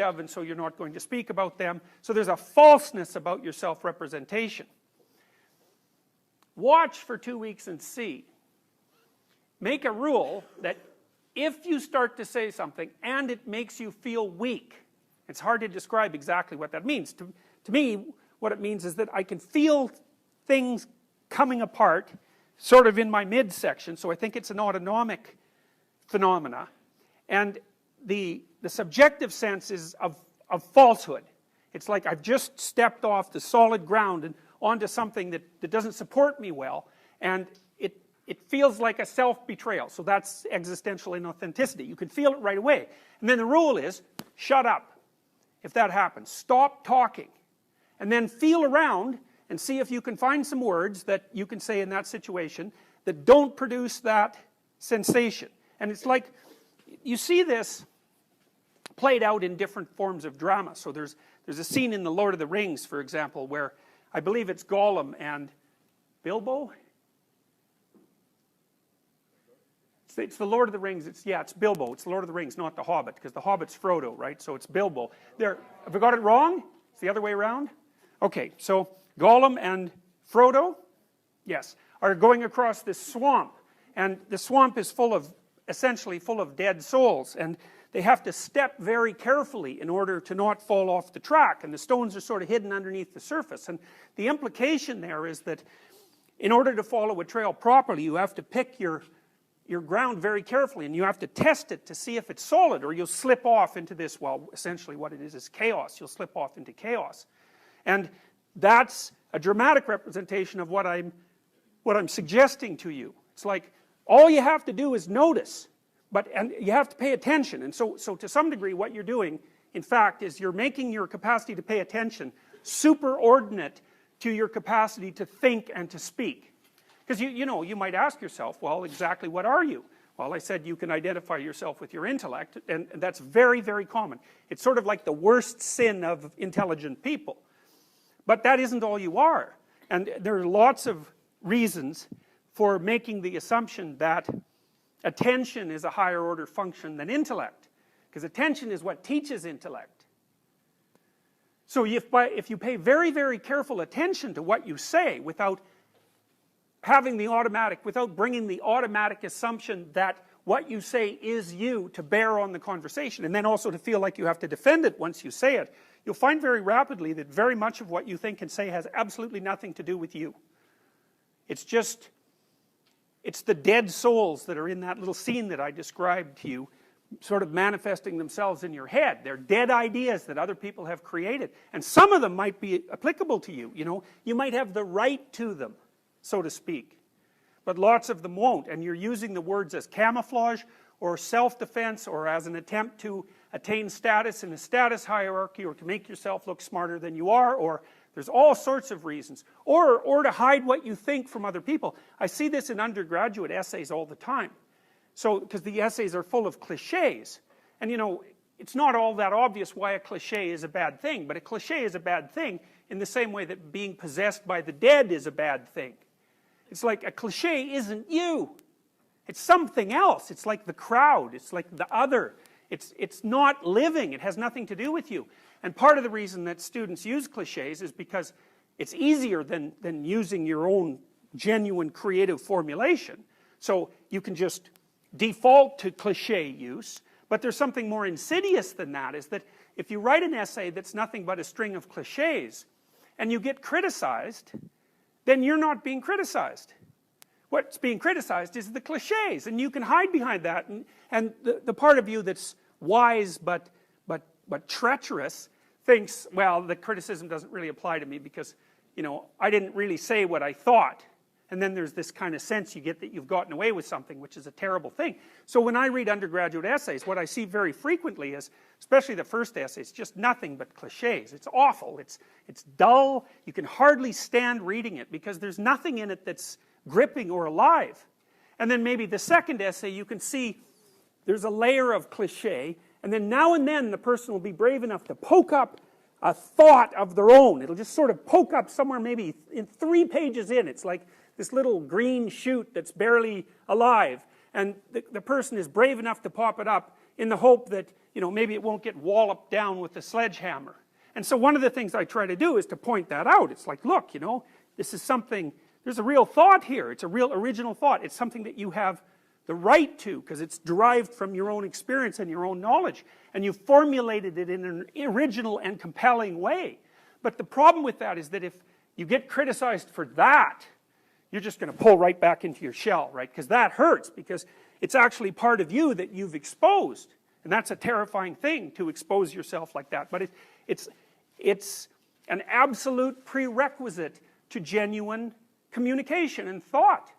of, and so you're not going to speak about them. So there's a falseness about your self-representation. Watch for 2 weeks and see. Make a rule that if you start to say something and it makes you feel weak, it's hard to describe exactly what that means. To me, what it means is that I can feel things coming apart, sort of in my midsection, so I think it's an autonomic phenomena. And the subjective sense is of falsehood. It's like I've just stepped off the solid ground and onto something that doesn't support me well, and it feels like a self-betrayal. So that's existential inauthenticity. You can feel it right away. And then the rule is, shut up if that happens. Stop talking. And then feel around and see if you can find some words that you can say in that situation that don't produce that sensation. And it's like, you see this played out in different forms of drama. So there's a scene in The Lord of the Rings, for example, where I believe it's Gollum and Bilbo. It's The Lord of the Rings. It's Bilbo. It's The Lord of the Rings, not The Hobbit, because The Hobbit's Frodo, right? So it's Bilbo. Have I got it wrong? It's the other way around? Okay, so Gollum and Frodo, yes, are going across this swamp. And the swamp is essentially full of dead souls. And they have to step very carefully in order to not fall off the track. And the stones are sort of hidden underneath the surface. And the implication there is that in order to follow a trail properly, you have to pick your ground very carefully, and you have to test it to see if it's solid, or you'll slip off into this, well, essentially what it is chaos. You'll slip off into chaos. And that's a dramatic representation of what I'm suggesting to you. It's like, all you have to do is notice, and you have to pay attention. And so to some degree, what you're doing, in fact, is you're making your capacity to pay attention superordinate to your capacity to think and to speak. Because you might ask yourself, well, exactly what are you? Well, I said you can identify yourself with your intellect, and that's very, very common. It's sort of like the worst sin of intelligent people. But that isn't all you are. And there are lots of reasons for making the assumption that attention is a higher order function than intellect. Because attention is what teaches intellect. So if you pay very, very careful attention to what you say without bringing the automatic assumption that what you say is you to bear on the conversation, and then also to feel like you have to defend it once you say it, you'll find very rapidly that very much of what you think and say has absolutely nothing to do with you. It's the dead souls that are in that little scene that I described to you, sort of manifesting themselves in your head. They're dead ideas that other people have created, and some of them might be applicable to you. You might have the right to them, so to speak, but lots of them won't, and you're using the words as camouflage or self-defense or as an attempt to attain status in a status hierarchy, or to make yourself look smarter than you are, or there's all sorts of reasons, or to hide what you think from other people. I see this in undergraduate essays all the time, because the essays are full of cliches, and it's not all that obvious why a cliche is a bad thing, but a cliche is a bad thing in the same way that being possessed by the dead is a bad thing. It's like a cliche isn't you. It's something else. It's like the crowd. It's like the other. It's not living. It has nothing to do with you. And part of the reason that students use cliches is because it's easier than using your own genuine creative formulation. So you can just default to cliche use, but there's something more insidious than that, is that if you write an essay that's nothing but a string of cliches, and you get criticized, then you're not being criticized. What's being criticized is the cliches, and you can hide behind that, and the part of you that's wise but treacherous thinks, well, the criticism doesn't really apply to me because, I didn't really say what I thought. And then there's this kind of sense you get that you've gotten away with something, which is a terrible thing. So when I read undergraduate essays, what I see very frequently is, especially the first essays, just nothing but cliches. It's awful. It's dull. You can hardly stand reading it because there's nothing in it that's gripping or alive. And then maybe the second essay, you can see there's a layer of cliche, and then now and then the person will be brave enough to poke up a thought of their own. It'll just sort of poke up somewhere maybe in 3 pages in. It's like this little green shoot that's barely alive, and the person is brave enough to pop it up in the hope that, you know, maybe it won't get walloped down with a sledgehammer. And so one of the things I try to do is to point that out. It's like, look, you know, this is something, there's a real thought here. It's a real original thought. It's something that you have the right to, because it's derived from your own experience and your own knowledge. And you've formulated it in an original and compelling way. But the problem with that is that if you get criticized for that, you're just going to pull right back into your shell, right? Because that hurts, because it's actually part of you that you've exposed. And that's a terrifying thing, to expose yourself like that. But it's an absolute prerequisite to genuine communication and thought.